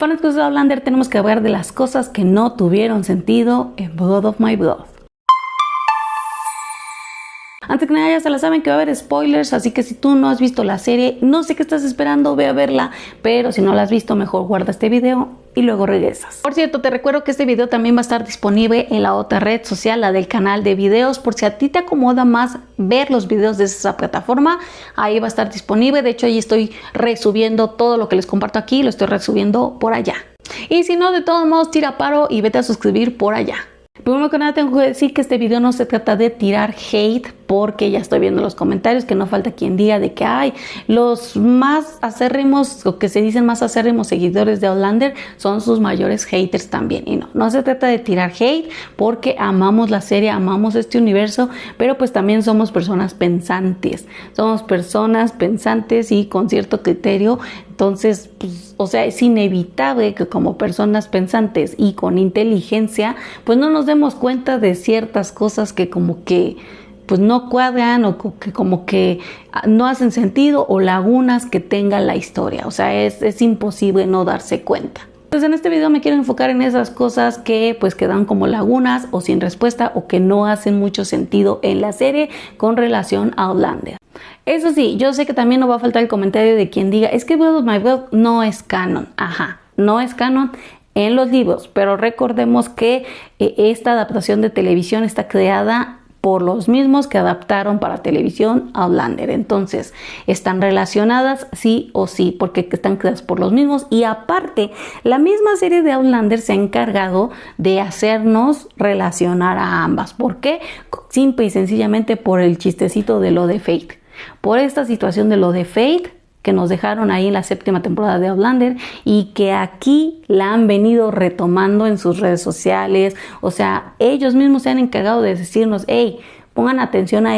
Fanáticos de Outlander, tenemos que hablar de las cosas que no tuvieron sentido en Blood of My Blood. Antes que nada, ya se la saben que va a haber spoilers, así que si tú no has visto la serie, no sé qué estás esperando, ve a verla, pero si no la has visto, mejor guarda este video y luego regresas. Por cierto, te recuerdo que este video también va a estar disponible en la otra red social, la del canal de videos, por si a ti te acomoda más ver los videos de esa plataforma, ahí va a estar disponible. De hecho, ahí estoy resubiendo todo lo que les comparto aquí, lo estoy resubiendo por allá. Y si no, de todos modos, tira paro y vete a suscribir por allá. Primero que nada tengo que decir que este video no se trata de tirar hate, porque ya estoy viendo los comentarios que no falta quien diga de que hay los más acérrimos, o que se dicen más acérrimos seguidores de Outlander son sus mayores haters también. Y no se trata de tirar hate, porque amamos la serie, amamos este universo, pero pues también somos personas pensantes y con cierto criterio. Entonces, pues, o sea, es inevitable que como personas pensantes y con inteligencia, pues no nos demos cuenta de ciertas cosas que como que pues no cuadran, o que como que no hacen sentido, o lagunas que tenga la historia. O sea, es imposible no darse cuenta. Entonces en este video me quiero enfocar en esas cosas que pues quedan como lagunas o sin respuesta, o que no hacen mucho sentido en la serie con relación a Outlander. Eso sí, yo sé que también no va a faltar el comentario de quien diga, es que Blood of My Blood no es canon. Ajá, no es canon en los libros, pero recordemos que esta adaptación de televisión está creada por los mismos que adaptaron para televisión Outlander. Entonces, están relacionadas sí o sí, porque están creadas por los mismos. Y aparte, la misma serie de Outlander se ha encargado de hacernos relacionar a ambas. ¿Por qué? Simple y sencillamente por el chistecito de lo de Fate. Por esta situación de lo de Fate, que nos dejaron ahí en la 7ª temporada de Outlander, y que aquí la han venido retomando en sus redes sociales. O sea, ellos mismos se han encargado de decirnos, hey, pongan atención a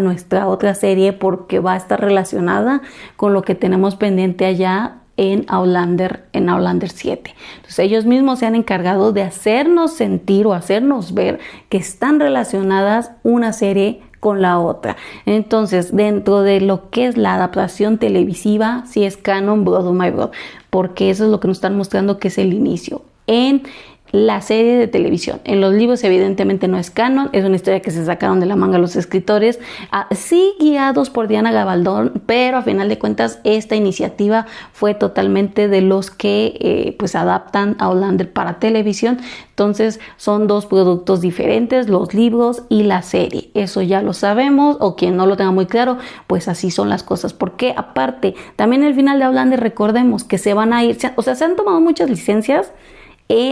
nuestra otra serie, porque va a estar relacionada con lo que tenemos pendiente allá en Outlander 7. Entonces ellos mismos se han encargado de hacernos sentir o hacernos ver que están relacionadas una serie con la otra. Entonces, dentro de lo que es la adaptación televisiva, sí es canon Blood of My Blood, porque eso es lo que nos están mostrando que es el inicio en la serie de televisión. En los libros evidentemente no es canon, es una historia que se sacaron de la manga los escritores, sí guiados por Diana Gabaldón, pero a final de cuentas esta iniciativa fue totalmente de los que pues adaptan a Outlander para televisión. Entonces son dos productos diferentes, los libros y la serie. Eso ya lo sabemos, o quien no lo tenga muy claro, pues así son las cosas. Porque aparte, también el final de Outlander, recordemos que se van a ir, o sea, se han tomado muchas licencias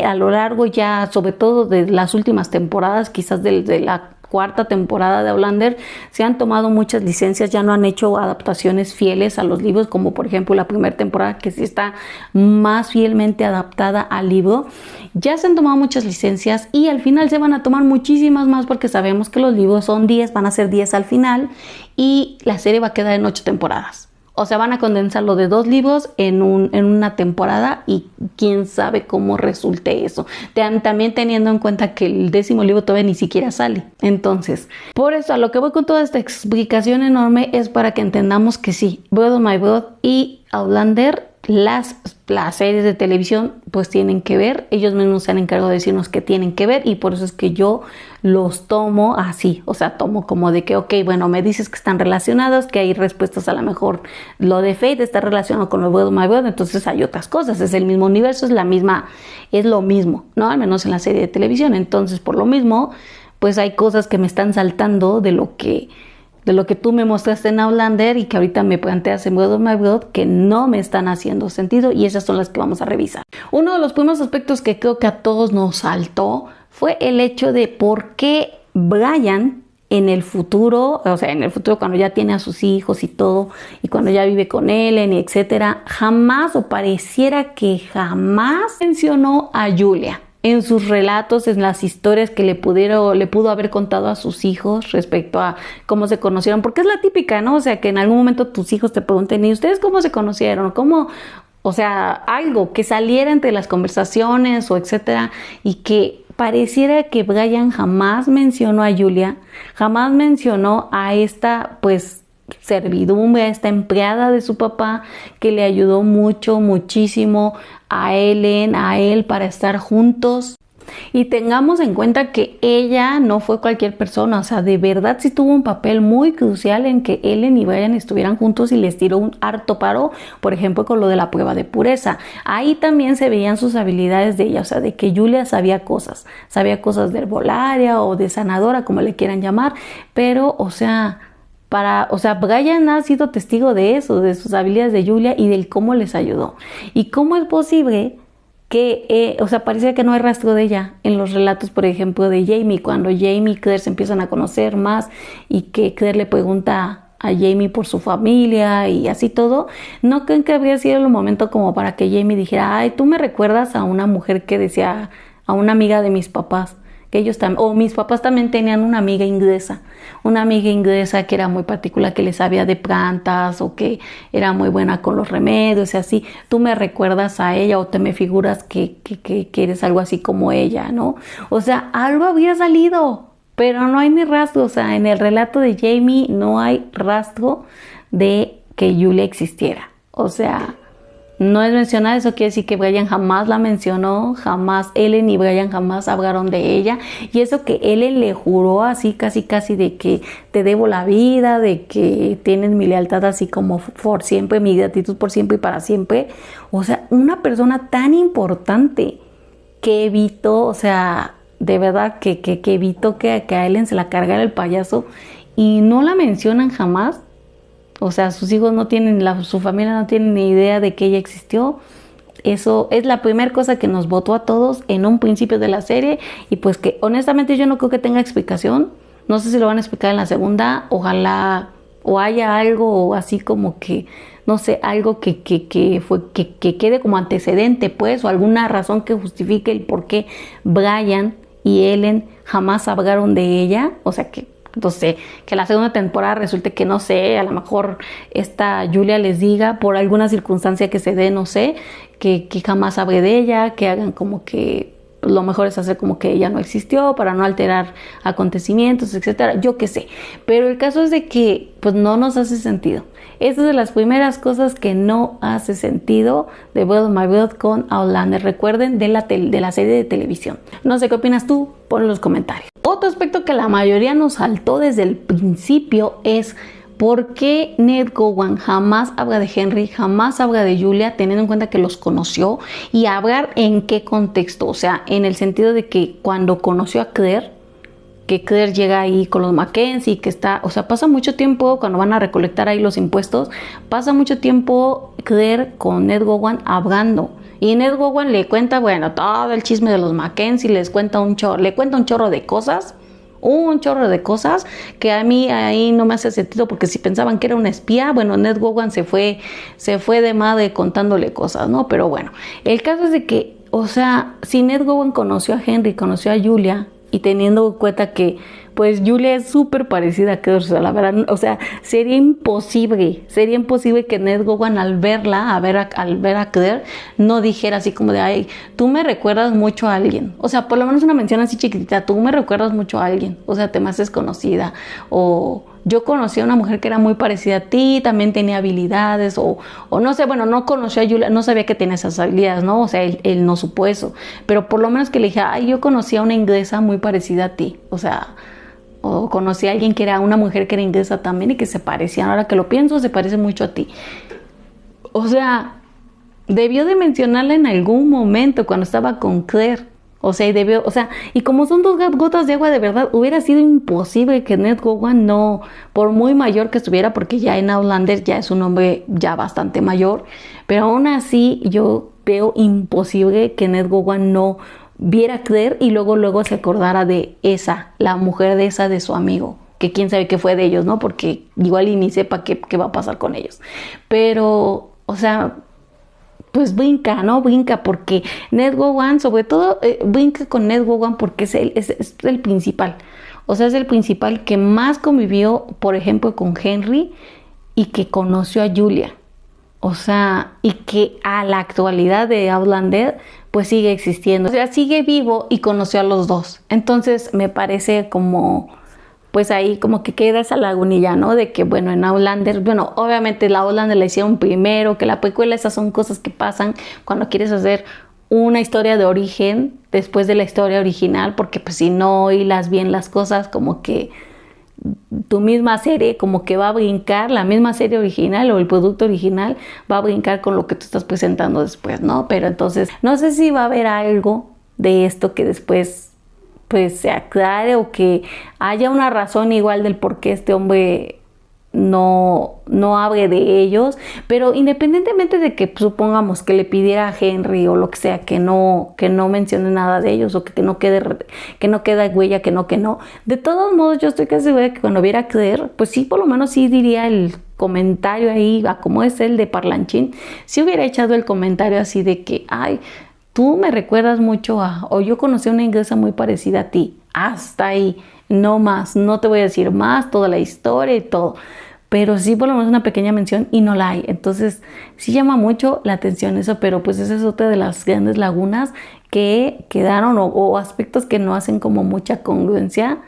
a lo largo ya, sobre todo de las últimas temporadas, quizás de la 4ª temporada de Outlander, se han tomado muchas licencias, ya no han hecho adaptaciones fieles a los libros, como por ejemplo la 1ª temporada, que sí está más fielmente adaptada al libro. Ya se han tomado muchas licencias y al final se van a tomar muchísimas más, porque sabemos que los libros son 10, van a ser 10 al final, y la serie va a quedar en 8 temporadas. O sea, van a condensar lo de 2 libros en una temporada, y quién sabe cómo resulte eso. También teniendo en cuenta que el 10º libro todavía ni siquiera sale. Entonces, por eso a lo que voy con toda esta explicación enorme es para que entendamos que sí, Blood of My Blood y Outlander, las series de televisión pues tienen que ver. Ellos mismos se han encargado de decirnos que tienen que ver, y por eso es que yo los tomo así. O sea, tomo como de que, ok, bueno, me dices que están relacionadas, que hay respuestas, a lo mejor lo de Fate está relacionado con lo de Blood of My Blood, entonces hay otras cosas, es el mismo universo, es lo mismo, ¿no? Al menos en la serie de televisión. Entonces, por lo mismo, pues hay cosas que me están saltando de lo que tú me mostraste en Outlander, y que ahorita me planteas en Blood of My Blood, que no me están haciendo sentido, y esas son las que vamos a revisar. Uno de los primeros aspectos que creo que a todos nos saltó fue el hecho de por qué Brian en el futuro, o sea, en el futuro cuando ya tiene a sus hijos y todo, y cuando ya vive con Ellen, etcétera, jamás, o pareciera que jamás, mencionó a Julia en sus relatos, en las historias que le pudo haber contado a sus hijos respecto a cómo se conocieron, porque es la típica, ¿no? O sea, que en algún momento tus hijos te pregunten, ¿y ustedes cómo se conocieron? ¿Cómo? O sea, algo que saliera entre las conversaciones o etcétera, y que pareciera que Brian jamás mencionó a Julia, jamás mencionó a esta, pues, servidumbre, a esta empleada de su papá que le ayudó muchísimo a Ellen, a él para estar juntos. Y tengamos en cuenta que ella no fue cualquier persona, o sea, de verdad sí tuvo un papel muy crucial en que Ellen y Brian estuvieran juntos y les tiró un harto paro, por ejemplo, con lo de la prueba de pureza. Ahí también se veían sus habilidades de ella, o sea, de que Julia sabía cosas de herbolaria o de sanadora, como le quieran llamar, pero, o sea, Brian ha sido testigo de eso, de sus habilidades de Julia y del cómo les ayudó. Y cómo es posible que, parecía que no hay rastro de ella en los relatos, por ejemplo, de Jamie, cuando Jamie y Claire se empiezan a conocer más y que Claire le pregunta a Jamie por su familia y así todo. ¿No creen que habría sido el momento como para que Jamie dijera, ay, tú me recuerdas a una mujer que decía, a una amiga de mis papás? Que ellos también, o mis papás también tenían una amiga inglesa que era muy particular, que les sabía de plantas o que era muy buena con los remedios y así. Tú me recuerdas a ella o te me figuras que eres algo así como ella, ¿no? O sea, algo había salido, pero no hay ni rastro. O sea, en el relato de Jamie no hay rastro de que Julia existiera. O sea, no es mencionada, eso quiere decir que Brian jamás la mencionó, jamás Ellen y Brian jamás hablaron de ella, y eso que Ellen le juró así casi de que te debo la vida, de que tienes mi lealtad así como por siempre, mi gratitud por siempre y para siempre. O sea, una persona tan importante que evitó, o sea, de verdad que evitó que a Ellen se la cargara el payaso y no la mencionan jamás. O sea, sus hijos no tienen, su familia no tiene ni idea de que ella existió. Eso es la primera cosa que nos botó a todos en un principio de la serie y pues que honestamente yo no creo que tenga explicación. No sé si lo van a explicar en la segunda, ojalá o haya algo así como que, no sé, algo que quede como antecedente pues, o alguna razón que justifique el por qué Brian y Ellen jamás hablaron de ella. O sea, que entonces, que la segunda temporada resulte que, no sé, a lo mejor esta Julia les diga por alguna circunstancia que se dé, no sé, que jamás hable de ella, que hagan como que lo mejor es hacer como que ella no existió para no alterar acontecimientos, etcétera, yo qué sé. Pero el caso es de que pues no nos hace sentido. Esta es de las primeras cosas que no hace sentido de Build My Build con Outlander. Recuerden, de la serie de televisión. No sé qué opinas tú, pon en los comentarios. Otro aspecto que la mayoría nos saltó desde el principio es ¿por qué Ned Gowan jamás habla de Henry, jamás habla de Julia, teniendo en cuenta que los conoció? Y hablar en qué contexto, o sea, en el sentido de que cuando conoció a Claire, que Claire llega ahí con los Mackenzie, que está, o sea, pasa mucho tiempo cuando van a recolectar ahí los impuestos, pasa mucho tiempo Claire con Ned Gowan hablando. Y Ned Gowan le cuenta, bueno, todo el chisme de los Mackenzie, le cuenta un chorro de cosas, que a mí ahí no me hace sentido, porque si pensaban que era una espía, bueno, Ned Gowan se fue de madre contándole cosas, ¿no? Pero bueno, el caso es de que, o sea, si Ned Gowan conoció a Henry, conoció a Julia, y teniendo en cuenta que pues Julia es súper parecida a Claire, o sea, la verdad, o sea, sería imposible que Ned Gowan al ver a Claire no dijera así como de, ay, tú me recuerdas mucho a alguien, o sea, por lo menos una mención así chiquitita, tú me recuerdas mucho a alguien, o sea, te me haces conocida, o yo conocí a una mujer que era muy parecida a ti, también tenía habilidades, o no sé, bueno, no conoció a Julia, no sabía que tenía esas habilidades, ¿no? O sea, él no supo eso, pero por lo menos que le dije, ay, yo conocí a una inglesa muy parecida a ti, o sea, o conocí a alguien que era una mujer que era inglesa también y que se parecían, ahora que lo pienso, se parece mucho a ti. O sea, debió de mencionarla en algún momento cuando estaba con Claire. O sea, y como son dos gotas de agua de verdad, hubiera sido imposible que Ned Gowan no, por muy mayor que estuviera, porque ya en Outlander ya es un hombre ya bastante mayor, pero aún así yo veo imposible que Ned Gowan no viera a Claire y luego se acordara de esa, la mujer de su amigo, que quién sabe qué fue de ellos, ¿no? Porque igual y ni sepa qué va a pasar con ellos. Pero, o sea, pues brinca, ¿no? Brinca porque Ned Gowan, sobre todo, brinca con Ned Gowan porque es el principal. O sea, es el principal que más convivió, por ejemplo, con Henry y que conoció a Julia. O sea, y que a la actualidad de Outlander pues sigue existiendo. O sea, sigue vivo y conoció a los dos. Entonces me parece como pues ahí como que queda esa lagunilla, ¿no? De que, bueno, en Outlander, bueno, obviamente la Outlander la hicieron primero, que la precuela, esas son cosas que pasan cuando quieres hacer una historia de origen después de la historia original, porque pues si no hilas bien las cosas, como que tu misma serie como que va a brincar, la misma serie original o el producto original va a brincar con lo que tú estás presentando después, ¿no? Pero entonces no sé si va a haber algo de esto que después pues se aclare o que haya una razón igual del por qué este hombre no hable de ellos, pero independientemente de que supongamos que le pidiera a Henry o lo que sea que no mencione nada de ellos o que no quede huella, que no, de todos modos yo estoy casi segura que cuando viera a Claire, pues sí, por lo menos sí diría el comentario ahí, a como es el de parlanchín, si hubiera echado el comentario así de que, ay, tú me recuerdas mucho o yo conocí a una inglesa muy parecida a ti, hasta ahí, no más, no te voy a decir más, toda la historia y todo, pero sí por lo menos una pequeña mención y no la hay. Entonces sí llama mucho la atención eso, pero pues esa es otra de las grandes lagunas que quedaron o aspectos que no hacen como mucha congruencia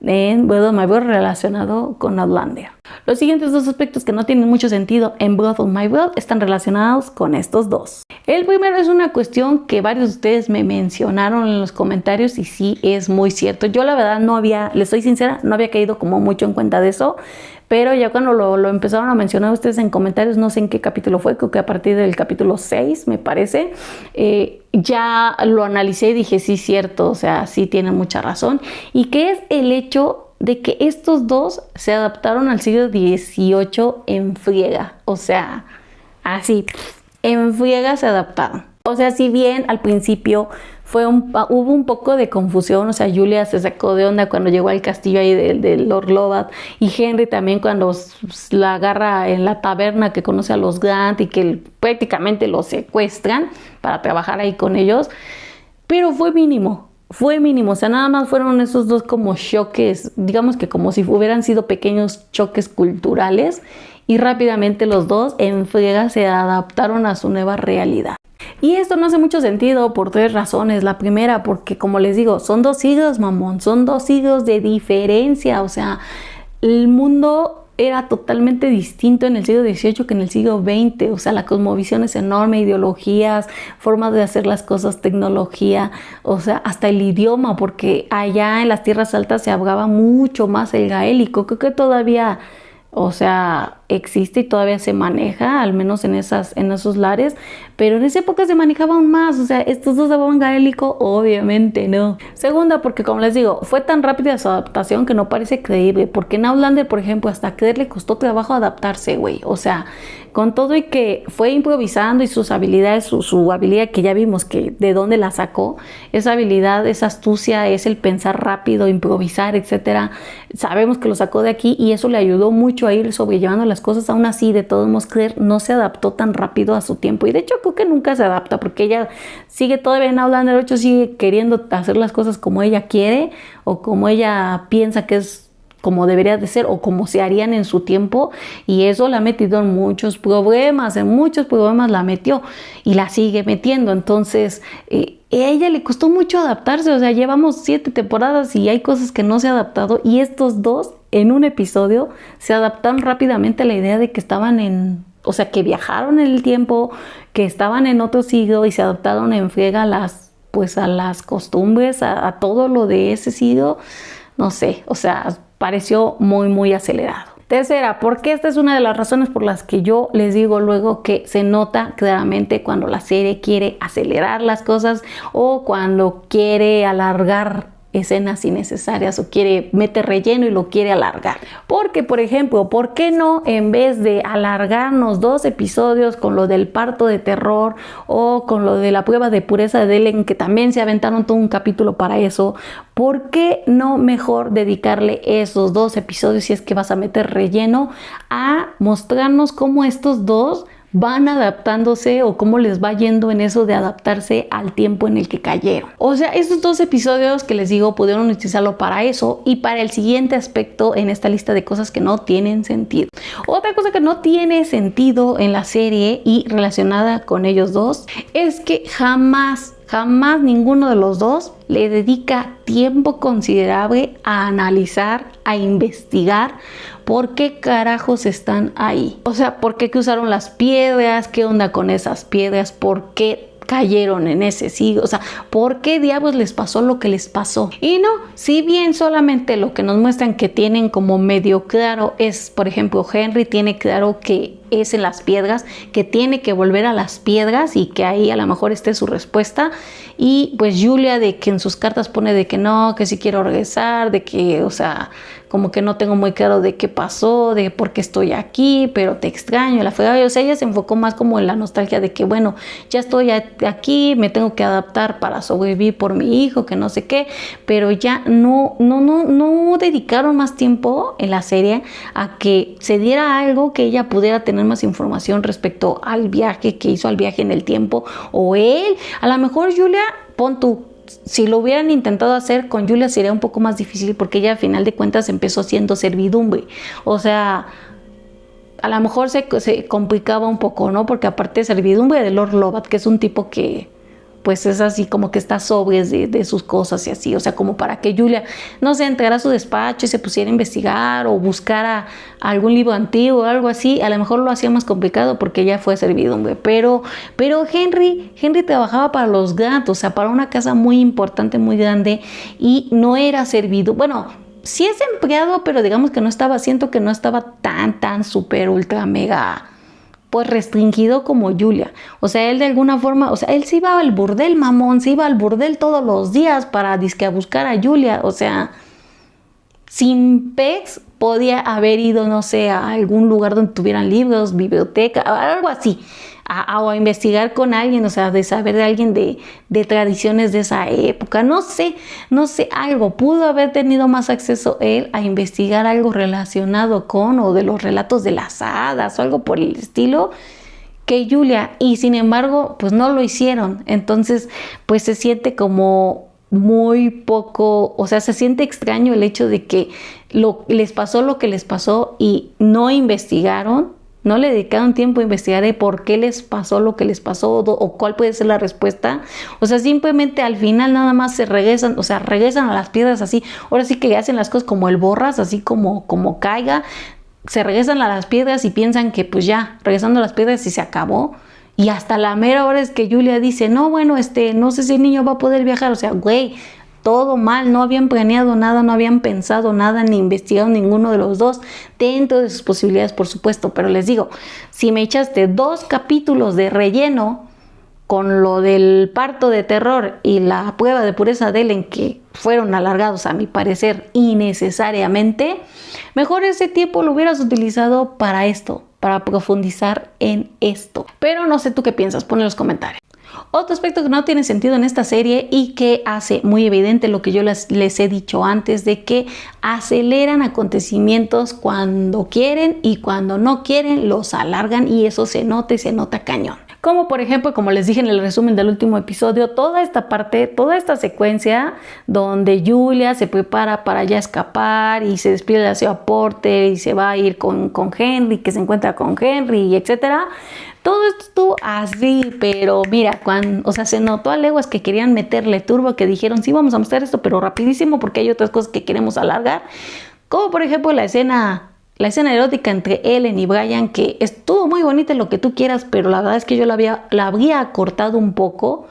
en Breath of My World relacionado con Outlander. Los siguientes dos aspectos que no tienen mucho sentido en Breath of My World están relacionados con estos dos. El primero es una cuestión que varios de ustedes me mencionaron en los comentarios y sí es muy cierto. Yo la verdad les soy sincera, no había caído como mucho en cuenta de eso, pero ya cuando lo empezaron a mencionar ustedes en comentarios, no sé en qué capítulo fue, creo que a partir del capítulo 6 me parece, ya lo analicé y dije sí, cierto, o sea, sí tienen mucha razón. Y que es el hecho de que estos dos se adaptaron al siglo XVIII en friega, o sea, así, en friega se adaptaron. O sea, si bien al principio hubo un poco de confusión, o sea, Julia se sacó de onda cuando llegó al castillo ahí de Lord Lobat, y Henry también cuando la agarra en la taberna que conoce a los Grant y que prácticamente los secuestran para trabajar ahí con ellos, pero fue mínimo, o sea, nada más fueron esos dos como choques, digamos que como si hubieran sido pequeños choques culturales, y rápidamente los dos en friega se adaptaron a su nueva realidad. Y esto no hace mucho sentido por tres razones. La primera, porque como les digo, son 2 siglos, mamón, son 2 siglos de diferencia, o sea, el mundo era totalmente distinto en el siglo XVIII que en el siglo XX, o sea, la cosmovisión es enorme, ideologías, formas de hacer las cosas, tecnología, o sea, hasta el idioma, porque allá en las tierras altas se hablaba mucho más el gaélico, creo que todavía, o sea, existe y todavía se maneja, al menos en esos lares, pero en esa época se manejaba aún más, o sea, estos dos hablaban gaélico, obviamente no. Segunda, porque como les digo, fue tan rápida su adaptación que no parece creíble, porque en Outlander, por ejemplo, hasta a Claire le costó trabajo adaptarse, güey, o sea, con todo y que fue improvisando y sus habilidades, su habilidad que ya vimos que de dónde la sacó, esa habilidad, esa astucia, es el pensar rápido, improvisar, etcétera, sabemos que lo sacó de aquí y eso le ayudó mucho a ir sobrellevando las cosas. Aún así, de todos modos, Claire no se adaptó tan rápido a su tiempo y de hecho creo que nunca se adapta porque ella sigue todavía en Outlander 8, sigue queriendo hacer las cosas como ella quiere o como ella piensa que es como debería de ser o como se harían en su tiempo, y eso la ha metido en muchos problemas la metió y la sigue metiendo. Entonces a ella le costó mucho adaptarse, o sea, llevamos 7 temporadas y hay cosas que no se ha adaptado, y estos dos en un episodio se adaptaron rápidamente a la idea de que o sea, que viajaron en el tiempo, que estaban en otro siglo y se adaptaron en friega a las costumbres, a todo lo de ese siglo, no sé, o sea, pareció muy, muy acelerado. Tercera, porque esta es una de las razones por las que yo les digo luego que se nota claramente cuando la serie quiere acelerar las cosas o cuando quiere alargar escenas innecesarias o quiere meter relleno y lo quiere alargar. Porque, por ejemplo, ¿por qué no en vez de alargarnos 2 episodios con lo del parto de terror o con lo de la prueba de pureza de Delen, que también se aventaron todo un capítulo para eso? ¿Por qué no mejor dedicarle esos 2 episodios, si es que vas a meter relleno, a mostrarnos cómo estos dos van adaptándose o cómo les va yendo en eso de adaptarse al tiempo en el que cayeron? O sea, estos 2 episodios que les digo pudieron utilizarlo para eso y para el siguiente aspecto en esta lista de cosas que no tienen sentido. Otra cosa que no tiene sentido en la serie y relacionada con ellos dos es que jamás Jamás ninguno de los dos le dedica tiempo considerable a analizar, a investigar por qué carajos están ahí. O sea, ¿por qué que usaron las piedras? ¿Qué onda con esas piedras? ¿Por qué cayeron en ese siglo? O sea, ¿por qué diablos les pasó lo que les pasó? Y no, si bien solamente lo que nos muestran que tienen como medio claro es, por ejemplo, Henry tiene claro que es en las piedras, que tiene que volver a las piedras y que ahí a lo mejor esté su respuesta. Y pues Julia, de que en sus cartas pone de que no, que sí quiero regresar, de que, o sea, como que no tengo muy claro de qué pasó, de por qué estoy aquí, pero te extraño, la fregada. O sea, ella se enfocó más como en la nostalgia de que, bueno, ya estoy aquí, me tengo que adaptar para sobrevivir por mi hijo, que no sé qué, pero ya no dedicaron más tiempo en la serie a que se diera algo, que ella pudiera tener más información respecto al viaje que hizo, al viaje en el tiempo, o él, a lo mejor Julia, pon tú, si lo hubieran intentado hacer con Julia sería un poco más difícil porque ella a final de cuentas empezó siendo servidumbre, o sea, a lo mejor se complicaba un poco, ¿no? Porque aparte de servidumbre de Lord Lovat, que es un tipo que pues es así como que está sobre de sus cosas y así, o sea, como para que Julia, no sé, entrara a su despacho y se pusiera a investigar o buscara algún libro antiguo o algo así, a lo mejor lo hacía más complicado porque ella fue servidumbre, pero Henry trabajaba para los gatos, o sea, para una casa muy importante, muy grande, y no era servidumbre, bueno, sí es empleado, pero digamos que no estaba, siento que no estaba tan súper ultra mega pues restringido como Julia. O sea, él de alguna forma, o sea, él se iba al burdel, mamón, se iba al burdel todos los días para disque a buscar a Julia. O sea, sin Pex podía haber ido, no sé, a algún lugar donde tuvieran libros, biblioteca, algo así, o a investigar con alguien, o sea, de saber de alguien de tradiciones de esa época, no sé, algo. Pudo haber tenido más acceso él a investigar algo relacionado con, o de los relatos de las hadas, o algo por el estilo, que Julia, y sin embargo, pues no lo hicieron. Entonces, pues se siente como muy poco, o sea, se siente extraño el hecho de que les pasó lo que les pasó y no investigaron, no le dedicaron tiempo a investigar de por qué les pasó lo que les pasó o cuál puede ser la respuesta. O sea, simplemente al final nada más se regresan, o sea, regresan a las piedras así. Ahora sí que hacen las cosas como el borras, así como caiga. Se regresan a las piedras y piensan que pues ya, regresando a las piedras y se acabó. Y hasta la mera hora es que Julia dice, no, bueno, no sé si el niño va a poder viajar. O sea, güey, todo mal, no habían planeado nada, no habían pensado nada, ni investigado ninguno de los dos, dentro de sus posibilidades, por supuesto. Pero les digo, si me echaste 2 capítulos de relleno con lo del parto de terror y la prueba de pureza de Ellen, que fueron alargados a mi parecer innecesariamente, mejor ese tiempo lo hubieras utilizado para esto, para profundizar en esto. Pero no sé tú qué piensas, pon en los comentarios. Otro aspecto que no tiene sentido en esta serie y que hace muy evidente lo que yo les he dicho antes, de que aceleran acontecimientos cuando quieren y cuando no quieren los alargan, y eso se nota y se nota cañón. Como por ejemplo, como les dije en el resumen del último episodio, toda esta parte, toda esta secuencia donde Julia se prepara para ya escapar y se despide de la señora Porter y se va a ir con Henry, que se encuentra con Henry y etcétera. Todo esto estuvo así, pero mira, o sea, se notó a leguas que querían meterle turbo, que dijeron, sí, vamos a mostrar esto, pero rapidísimo porque hay otras cosas que queremos alargar. Como por ejemplo la escena erótica entre Ellen y Brian, que estuvo muy bonita, lo que tú quieras, pero la verdad es que yo la habría cortado un poco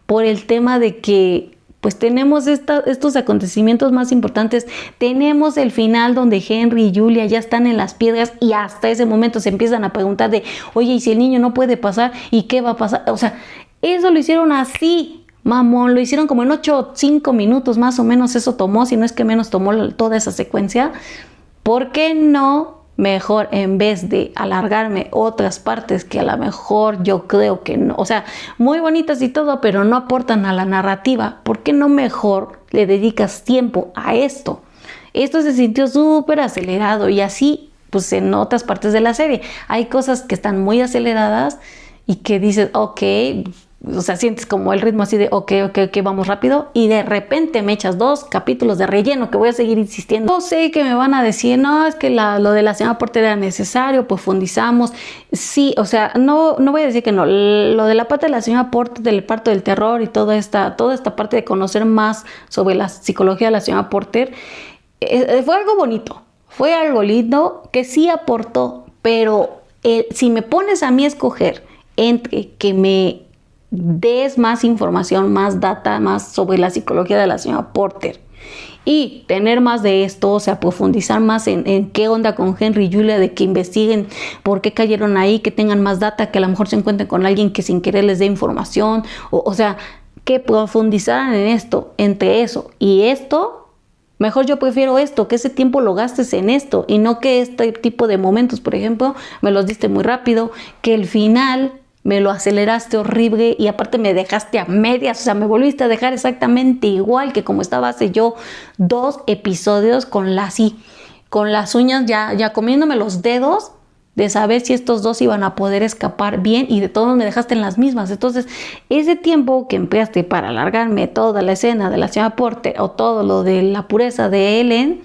por el tema de que pues tenemos estos acontecimientos más importantes. Tenemos el final donde Henry y Julia ya están en las piedras y hasta ese momento se empiezan a preguntar de, oye, ¿y si el niño no puede pasar? ¿Y qué va a pasar? O sea, eso lo hicieron así, mamón, lo hicieron como en 5 minutos más o menos, eso tomó, si no es que menos tomó toda esa secuencia. ¿Por qué no mejor, en vez de alargarme otras partes que a lo mejor yo creo que no, o sea, muy bonitas y todo, pero no aportan a la narrativa, ¿por qué no mejor le dedicas tiempo a esto? Esto se sintió súper acelerado y así pues en otras partes de la serie hay cosas que están muy aceleradas y que dices, ok, o sea, sientes como el ritmo así de ok, vamos rápido, y de repente me echas 2 capítulos de relleno que voy a seguir insistiendo. No sé que me van a decir, no, es que lo de la señora Porter era necesario, profundizamos. Sí, o sea, no voy a decir que no. Lo de la parte de la señora Porter, del parto del terror y toda esta parte de conocer más sobre la psicología de la señora Porter, fue algo bonito, fue algo lindo que sí aportó, pero si me pones a mí a escoger entre que me des más información, más data, más sobre la psicología de la señora Porter y tener más de esto, o sea, profundizar más en qué onda con Henry y Julia, de que investiguen por qué cayeron ahí, que tengan más data, que a lo mejor se encuentren con alguien que sin querer les dé información, o sea, que profundizaran en esto, entre eso y esto. Mejor yo prefiero esto, que ese tiempo lo gastes en esto y no que este tipo de momentos, por ejemplo, me los diste muy rápido, que el final me lo aceleraste horrible y aparte me dejaste a medias, o sea, me volviste a dejar exactamente igual que como estaba hace yo 2 episodios con las uñas ya comiéndome los dedos de saber si estos 2 iban a poder escapar bien y de todos me dejaste en las mismas. Entonces, ese tiempo que empleaste para alargarme toda la escena de la señora Porter o todo lo de la pureza de Ellen,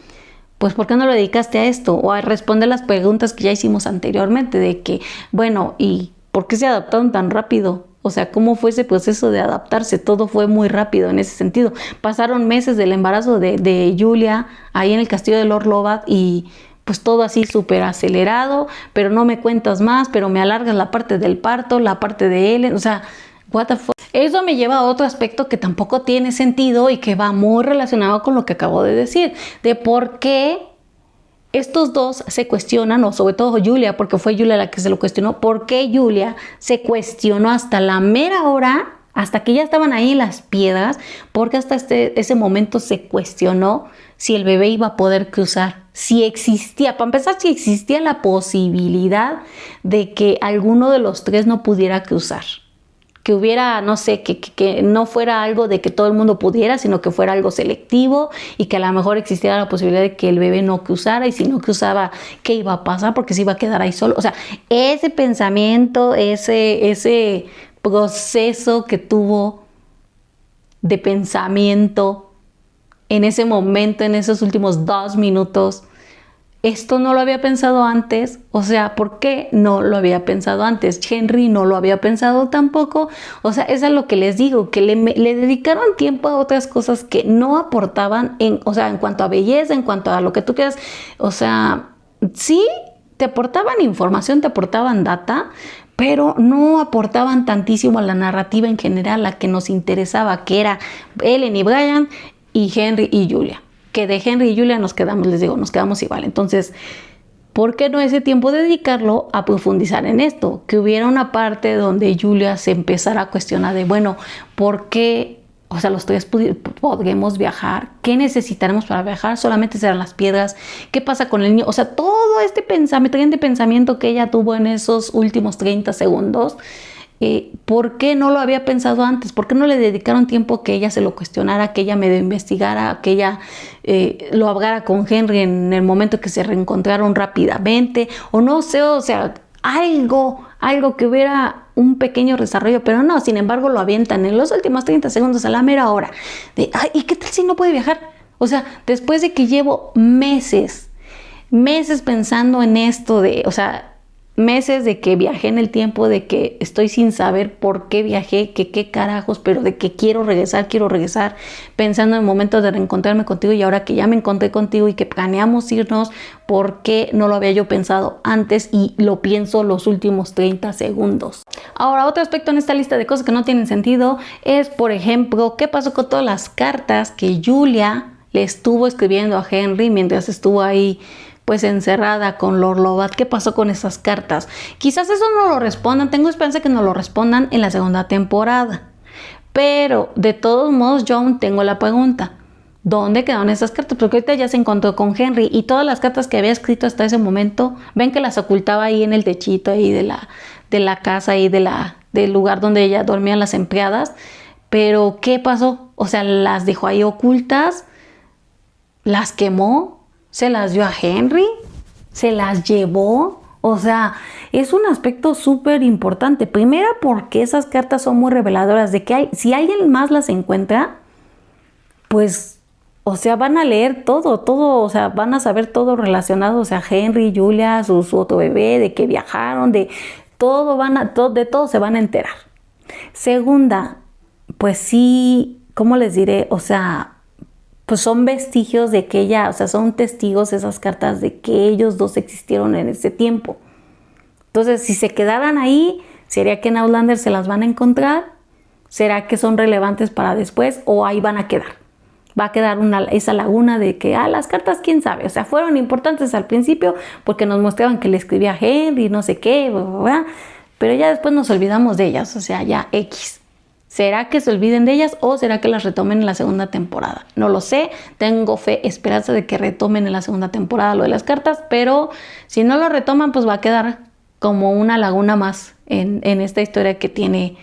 pues ¿por qué no lo dedicaste a esto? O a responder las preguntas que ya hicimos anteriormente de que, bueno, ¿y por qué se adaptaron tan rápido? O sea, ¿cómo fue ese proceso de adaptarse? Todo fue muy rápido en ese sentido. Pasaron meses del embarazo de Julia ahí en el castillo de Lord Lovat y pues todo así súper acelerado, pero no me cuentas más, pero me alargas la parte del parto, la parte de Ellen, o sea, what the fuck. Eso me lleva a otro aspecto que tampoco tiene sentido y que va muy relacionado con lo que acabo de decir, de por qué estos 2 se cuestionan, o sobre todo Julia, porque fue Julia la que se lo cuestionó, por qué Julia se cuestionó hasta la mera hora, hasta que ya estaban ahí las piedras, porque hasta ese momento se cuestionó si el bebé iba a poder cruzar, si existía, para empezar, si existía la posibilidad de que alguno de los 3 no pudiera cruzar, que hubiera, no sé, que no fuera algo de que todo el mundo pudiera, sino que fuera algo selectivo y que a lo mejor existiera la posibilidad de que el bebé no cruzara, y si no cruzaba, ¿qué iba a pasar? Porque se iba a quedar ahí solo. O sea, ese pensamiento, ese proceso que tuvo de pensamiento en ese momento, en esos últimos 2 minutos, esto no lo había pensado antes. O sea, ¿por qué no lo había pensado antes? Henry no lo había pensado tampoco. O sea, eso es lo que les digo, que le dedicaron tiempo a otras cosas que no aportaban o sea, en cuanto a belleza, en cuanto a lo que tú quieras. O sea, sí, te aportaban información, te aportaban data, pero no aportaban tantísimo a la narrativa en general, la que nos interesaba, que era Ellen y Brian y Henry y Julia. Que de Henry y Julia nos quedamos, les digo, nos quedamos igual. Entonces, ¿por qué no ese tiempo dedicarlo a profundizar en esto? Que hubiera una parte donde Julia se empezara a cuestionar de, bueno, ¿por qué? O sea, los 3 podremos viajar. ¿Qué necesitaremos para viajar? Solamente serán las piedras. ¿Qué pasa con el niño? O sea, todo este pensamiento que ella tuvo en esos últimos 30 segundos, ¿por qué no lo había pensado antes? ¿Por qué no le dedicaron tiempo que ella se lo cuestionara, que ella medio investigara, que ella lo hablara con Henry en el momento que se reencontraron rápidamente? O no sé, o sea, algo que hubiera un pequeño desarrollo, pero no, sin embargo lo avientan en los últimos 30 segundos a la mera hora. ¿Y qué tal si no puede viajar? O sea, después de que llevo meses pensando en esto o sea, meses de que viajé en el tiempo, de que estoy sin saber por qué viajé, que qué carajos, pero de que quiero regresar, pensando en momentos de reencontrarme contigo, y ahora que ya me encontré contigo y que planeamos irnos, ¿por qué no lo había yo pensado antes? Y lo pienso los últimos 30 segundos. Ahora, otro aspecto en esta lista de cosas que no tienen sentido es, por ejemplo, ¿qué pasó con todas las cartas que Julia le estuvo escribiendo a Henry mientras estuvo ahí pues encerrada con Lord Lovat? ¿Qué pasó con esas cartas? Quizás eso no lo respondan, tengo esperanza que no lo respondan en la segunda temporada. Pero de todos modos yo aún tengo la pregunta, ¿dónde quedaron esas cartas? Porque ahorita ya se encontró con Henry y todas las cartas que había escrito hasta ese momento, ven que las ocultaba ahí en el techito ahí de la casa ahí del lugar donde ella dormían las empleadas. Pero ¿qué pasó? O sea, las dejó ahí ocultas, las quemó, se las dio a Henry, se las llevó. O sea, es un aspecto súper importante. Primero porque esas cartas son muy reveladoras de que si alguien más las encuentra, pues, o sea, van a leer todo, o sea, van a saber todo relacionado, o sea, Henry, Julia, su otro bebé, de que viajaron, de todo de todo se van a enterar. Segunda, pues sí, ¿cómo les diré? O sea, pues son vestigios de que ella, o sea, son testigos esas cartas de que ellos dos existieron en ese tiempo. Entonces, si se quedaran ahí, ¿sería que en Outlander se las van a encontrar? ¿Será que son relevantes para después o ahí van a quedar? Va a quedar esa laguna de que, las cartas, quién sabe, o sea, fueron importantes al principio porque nos mostraban que le escribía a Henry, no sé qué, bla, bla, bla, pero ya después nos olvidamos de ellas, o sea, ya X. ¿Será que se olviden de ellas o será que las retomen en la segunda temporada? No lo sé, tengo fe, esperanza de que retomen en la segunda temporada lo de las cartas, pero si no lo retoman, pues va a quedar como una laguna más en esta historia que tiene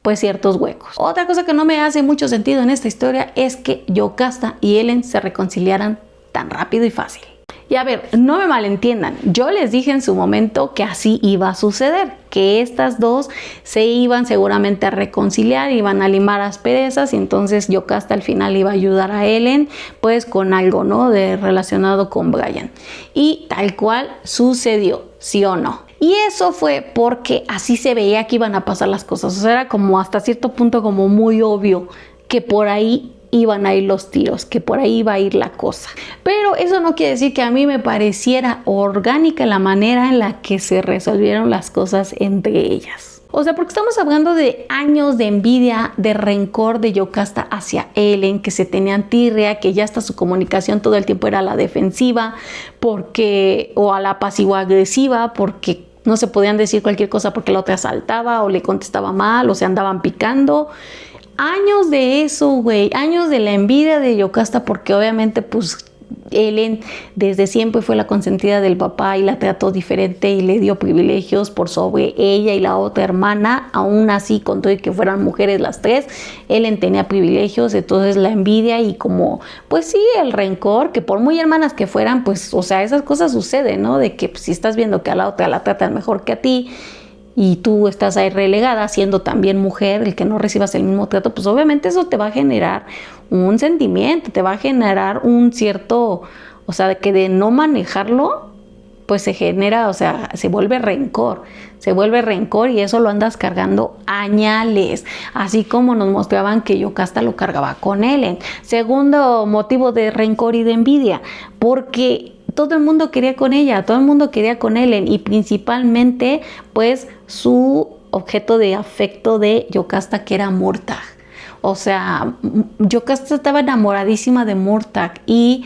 pues ciertos huecos. Otra cosa que no me hace mucho sentido en esta historia es que Yocasta y Ellen se reconciliaran tan rápido y fácil. Y a ver, no me malentiendan, yo les dije en su momento que así iba a suceder, que estas dos se iban seguramente a reconciliar, iban a limar asperezas y entonces Yocasta al final iba a ayudar a Ellen pues con algo, ¿no? Relacionado con Brian. Y tal cual sucedió, ¿sí o no? Y eso fue porque así se veía que iban a pasar las cosas. O sea, era como hasta cierto punto como muy obvio que por ahí iban a ir los tiros, que por ahí iba a ir la cosa. Pero eso no quiere decir que a mí me pareciera orgánica la manera en la que se resolvieron las cosas entre ellas. O sea, porque estamos hablando de años de envidia, de rencor de Yocasta hacia Ellen, que se tenían tirria, que ya hasta su comunicación todo el tiempo era a la defensiva, o a la pasivo-agresiva, porque no se podían decir cualquier cosa porque la otra saltaba o le contestaba mal o se andaban picando. Años de eso, güey, años de la envidia de Yocasta porque obviamente pues Ellen desde siempre fue la consentida del papá y la trató diferente y le dio privilegios por sobre ella y la otra hermana. Aún así, con todo y que fueran mujeres las tres, Ellen tenía privilegios. Entonces la envidia y como pues sí, el rencor, que por muy hermanas que fueran, pues o sea, esas cosas suceden, ¿no? De que pues, si estás viendo que a la otra la tratan mejor que a ti y tú estás ahí relegada siendo también mujer, el que no recibas el mismo trato, pues obviamente eso te va a generar un sentimiento, te va a generar un cierto, o sea, que de no manejarlo, pues se genera, o sea, se vuelve rencor y eso lo andas cargando añales, así como nos mostraban que Yocasta lo cargaba con Ellen. Segundo motivo de rencor y de envidia, porque todo el mundo quería con ella, todo el mundo quería con Ellen y principalmente pues su objeto de afecto de Yocasta, que era Murtagh. O sea, Yocasta estaba enamoradísima de Murtagh y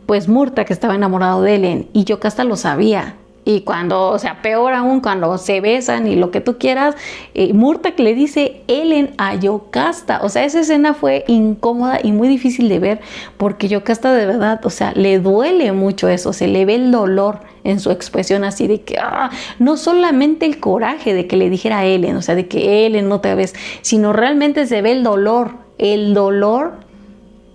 pues Murtagh estaba enamorado de Ellen y Yocasta lo sabía. Y cuando, o sea, peor aún, cuando se besan y lo que tú quieras, Murtagh le dice Ellen a Yocasta. O sea, esa escena fue incómoda y muy difícil de ver porque Yocasta de verdad, o sea, le duele mucho eso. Se le ve el dolor en su expresión así de que, no solamente el coraje de que le dijera a Ellen, o sea, de que Ellen otra vez, sino realmente se ve el dolor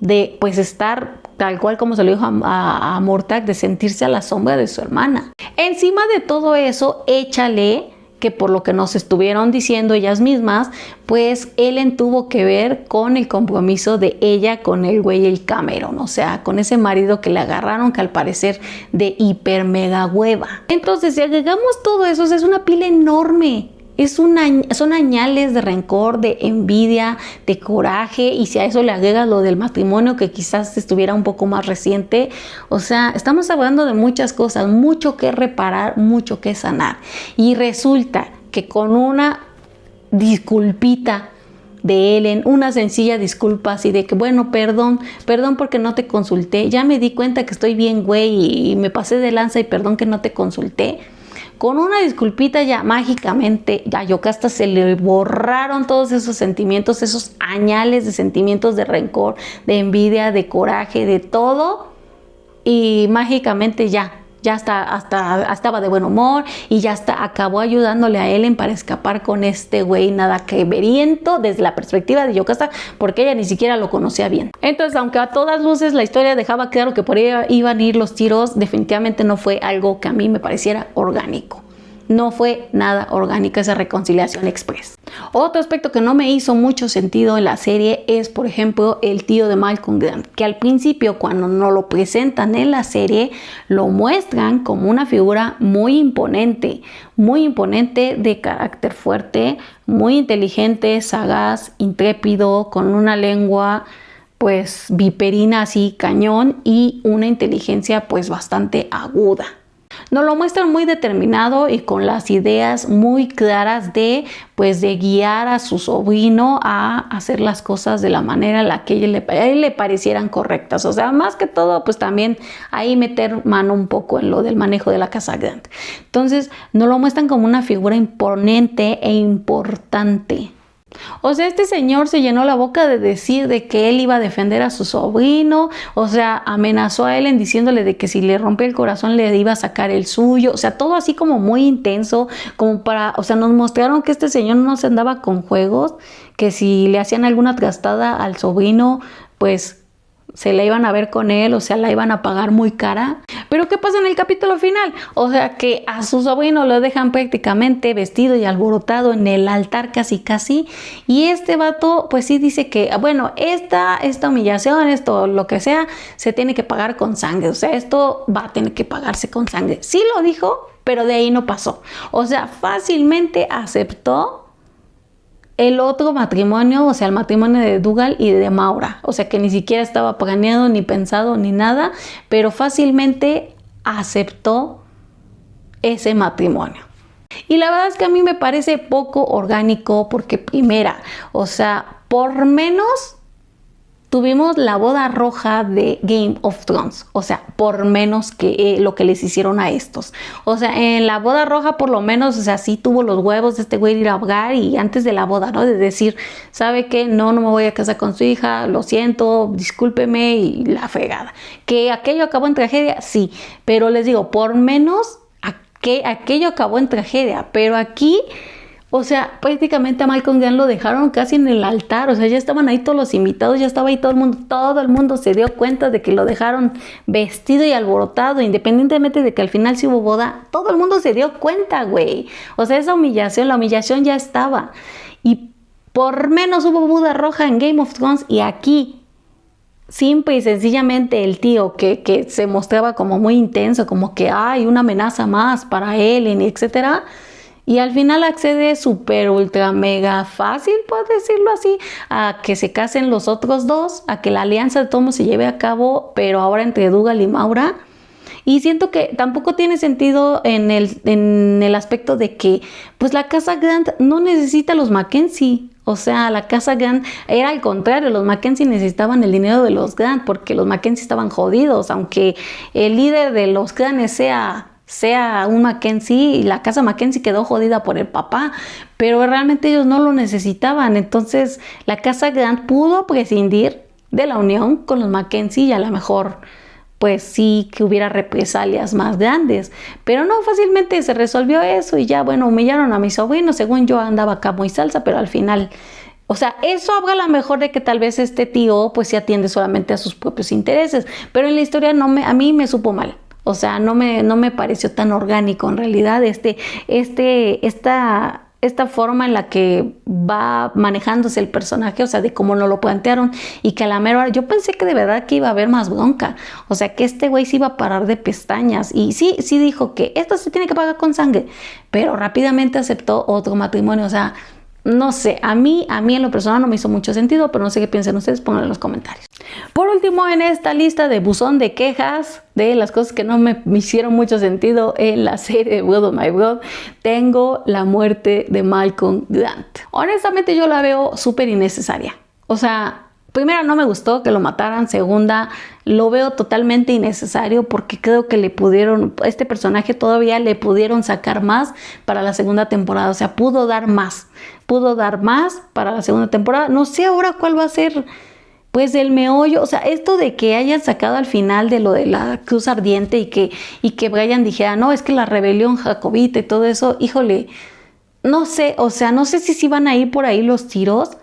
de pues estar tal cual como se lo dijo a Murtagh, de sentirse a la sombra de su hermana. Encima de todo eso, échale que por lo que nos estuvieron diciendo ellas mismas, pues Ellen tuvo que ver con el compromiso de ella con el güey el Cameron, o sea, con ese marido que le agarraron, que al parecer de hiper mega hueva. Entonces, si agregamos todo eso, es una pila enorme. Son añales de rencor, de envidia, de coraje, y si a eso le agregas lo del matrimonio que quizás estuviera un poco más reciente, o sea, estamos hablando de muchas cosas, mucho que reparar, mucho que sanar. Y resulta que con una disculpita de Ellen, una sencilla disculpa así de que bueno, perdón porque no te consulté, ya me di cuenta que estoy bien güey y me pasé de lanza y perdón que no te consulté. Con una disculpita ya mágicamente a Yocasta se le borraron todos esos sentimientos, esos añales de sentimientos de rencor, de envidia, de coraje, de todo. Y mágicamente ya ya hasta estaba de buen humor y ya hasta acabó ayudándole a Ellen para escapar con este güey nada que veriento desde la perspectiva de Yokasta, porque ella ni siquiera lo conocía bien. Entonces, aunque a todas luces la historia dejaba claro que por ahí iban a ir los tiros, definitivamente no fue algo que a mí me pareciera orgánico. No fue nada orgánica esa reconciliación express. Otro aspecto que no me hizo mucho sentido en la serie es, por ejemplo, el tío de Malcolm Grant, que al principio, cuando nos lo presentan en la serie, lo muestran como una figura muy imponente de carácter fuerte, muy inteligente, sagaz, intrépido, con una lengua pues viperina así cañón y una inteligencia pues bastante aguda. Nos lo muestran muy determinado y con las ideas muy claras de guiar a su sobrino a hacer las cosas de la manera en la que a él le parecieran correctas. O sea, más que todo, pues también ahí meter mano un poco en lo del manejo de la casa Grant. Entonces, nos lo muestran como una figura imponente e importante. O sea, este señor se llenó la boca de decir de que él iba a defender a su sobrino, o sea, amenazó a Ellen diciéndole de que si le rompía el corazón le iba a sacar el suyo, o sea, todo así como muy intenso, como para, o sea, nos mostraron que este señor no se andaba con juegos, que si le hacían alguna trastada al sobrino, pues se la iban a ver con él, o sea, la iban a pagar muy cara. Pero ¿qué pasa en el capítulo final? O sea, que a su sobrino lo dejan prácticamente vestido y alborotado en el altar casi, y este vato pues sí dice que, bueno, esta humillación, esto, lo que sea, se tiene que pagar con sangre, o sea, esto va a tener que pagarse con sangre. Sí lo dijo, pero de ahí no pasó. O sea, fácilmente aceptó el otro matrimonio, o sea, el matrimonio de Dougal y de Maura, o sea, que ni siquiera estaba planeado, ni pensado, ni nada, pero fácilmente aceptó ese matrimonio. Y la verdad es que a mí me parece poco orgánico porque primera, o sea, por menos tuvimos la boda roja de Game of Thrones, o sea, por menos que lo que les hicieron a estos. O sea, en la boda roja por lo menos, o sea, sí tuvo los huevos de este güey de ir a ahogar y antes de la boda, ¿no? De decir, ¿sabe qué? No me voy a casar con su hija, lo siento, discúlpeme y la fregada. ¿Que aquello acabó en tragedia? Sí, pero les digo, por menos aquello acabó en tragedia, pero aquí... O sea, prácticamente a Malcolm Grant lo dejaron casi en el altar, o sea, ya estaban ahí todos los invitados, ya estaba ahí todo el mundo se dio cuenta de que lo dejaron vestido y alborotado, independientemente de que al final sí hubo boda, todo el mundo se dio cuenta, güey. O sea, esa humillación, la humillación ya estaba. Y por menos hubo boda roja en Game of Thrones y aquí, simple y sencillamente el tío que se mostraba como muy intenso, como que hay una amenaza más para Ellen, etcétera. Y al final accede súper, ultra, mega fácil, por decirlo así, a que se casen los otros dos, a que la alianza de todos se lleve a cabo, pero ahora entre Dougal y Maura. Y siento que tampoco tiene sentido en el aspecto de que, pues la casa Grant no necesita a los Mackenzie. O sea, la casa Grant era al contrario, los Mackenzie necesitaban el dinero de los Grant porque los Mackenzie estaban jodidos, aunque el líder de los clanes sea un Mackenzie y la casa Mackenzie quedó jodida por el papá, pero realmente ellos no lo necesitaban. Entonces la casa Grant pudo prescindir de la unión con los Mackenzie y a lo mejor pues sí que hubiera represalias más grandes, pero no, fácilmente se resolvió eso y ya, bueno, humillaron a mi sobrino, según yo andaba acá muy salsa, pero al final, o sea, eso habla a lo mejor de que tal vez este tío pues se atiende solamente a sus propios intereses, pero en la historia a mí me supo mal. O sea, no me pareció tan orgánico en realidad esta forma en la que va manejándose el personaje, o sea, de cómo nos lo plantearon y que a la mera hora, yo pensé que de verdad que iba a haber más bronca, o sea, que este güey se iba a parar de pestañas y sí dijo que esto se tiene que pagar con sangre, pero rápidamente aceptó otro matrimonio, o sea, no sé, a mí en lo personal no me hizo mucho sentido, pero no sé qué piensan ustedes, pónganlo en los comentarios. Por último, en esta lista de buzón de quejas de las cosas que no me hicieron mucho sentido en la serie de Blood of My Blood, tengo la muerte de Malcolm Grant. Honestamente yo la veo súper innecesaria. O sea, primera, no me gustó que lo mataran. Segunda, lo veo totalmente innecesario porque creo que este personaje todavía le pudieron sacar más para la segunda temporada. O sea, pudo dar más para la segunda temporada. No sé ahora cuál va a ser pues el meollo, o sea, esto de que hayan sacado al final de lo de la cruz ardiente y que Brian dijera, no, es que la rebelión jacobita y todo eso, híjole, no sé, o sea, no sé si van a ir por ahí los tiros,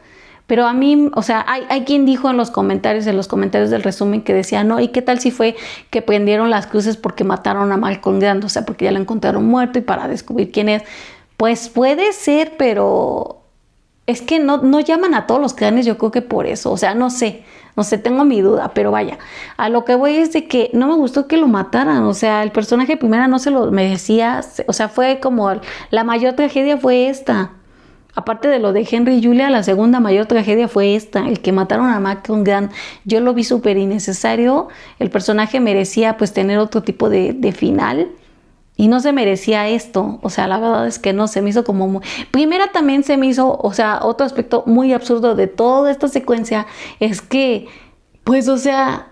pero a mí, o sea, hay quien dijo en los comentarios del resumen que decía, no, ¿y qué tal si fue que prendieron las cruces porque mataron a Malcolm Grant? O sea, porque ya lo encontraron muerto y para descubrir quién es. Pues puede ser, pero es que no llaman a todos los clanes, yo creo que por eso, o sea, no sé, tengo mi duda, pero vaya, a lo que voy es de que no me gustó que lo mataran, o sea, el personaje primera no se lo merecía, o sea, fue como la mayor tragedia fue esta. Aparte de lo de Henry y Julia, la segunda mayor tragedia fue esta, el que mataron a Malcolm Grant. Yo lo vi súper innecesario, el personaje merecía pues tener otro tipo de final. Y no se merecía esto, o sea, la verdad es que no, se me hizo como muy... Primera también se me hizo, o sea, otro aspecto muy absurdo de toda esta secuencia es que, pues, o sea,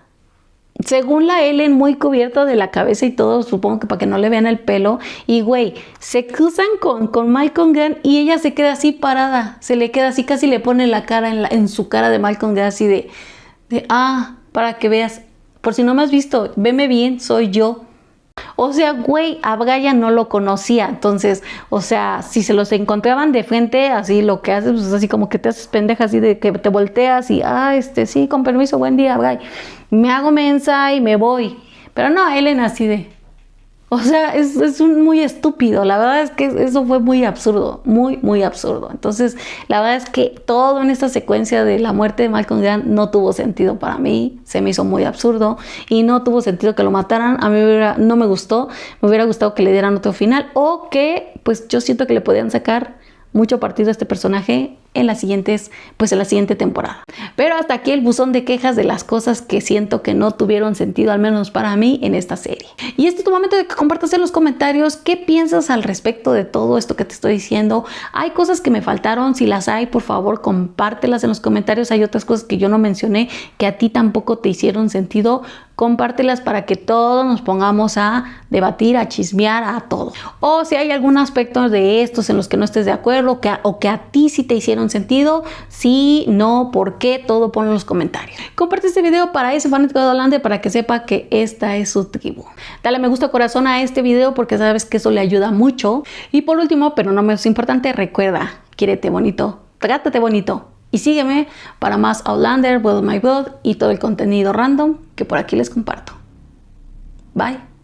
según la Ellen muy cubierta de la cabeza y todo, supongo que para que no le vean el pelo, y güey, se cruzan con Malcolm Grant y ella se queda así parada, se le queda así, casi le pone la cara en su cara de Malcolm Grant así para que veas, por si no me has visto, veme bien, soy yo. O sea, güey, a Brian no lo conocía, entonces, o sea, si se los encontraban de frente, así lo que haces, pues así como que te haces pendeja, así de que te volteas y, sí, con permiso, buen día, Brian. Me hago mensa y me voy. Pero no, Ellen así de... O sea, es muy estúpido. La verdad es que eso fue muy absurdo, muy, muy absurdo. Entonces, la verdad es que todo en esta secuencia de la muerte de Malcolm Grant no tuvo sentido para mí. Se me hizo muy absurdo y no tuvo sentido que lo mataran. A mí no me gustó. Me hubiera gustado que le dieran otro final o que, pues yo siento que le podían sacar mucho partido a este personaje en las siguientes, pues en la siguiente temporada. Pero hasta aquí el buzón de quejas de las cosas que siento que no tuvieron sentido, al menos para mí, en esta serie. Y este es tu momento de que compartas en los comentarios qué piensas al respecto de todo esto que te estoy diciendo. Hay cosas que me faltaron, si las hay, por favor, compártelas en los comentarios. Hay otras cosas que yo no mencioné, que a ti tampoco te hicieron sentido. Compártelas para que todos nos pongamos a debatir, a chismear, a todo. O si hay algún aspecto de estos en los que no estés de acuerdo o que a ti sí te hicieron sentido, sí, no, por qué, todo ponlo en los comentarios. Comparte este video para ese fanático de Outlander para que sepa que esta es su tribu. Dale me gusta corazón a este video porque sabes que eso le ayuda mucho. Y por último, pero no menos importante, recuerda, quiérete bonito, trátate bonito. Y sígueme para más Outlander, Blood of My Blood y todo el contenido random que por aquí les comparto. Bye.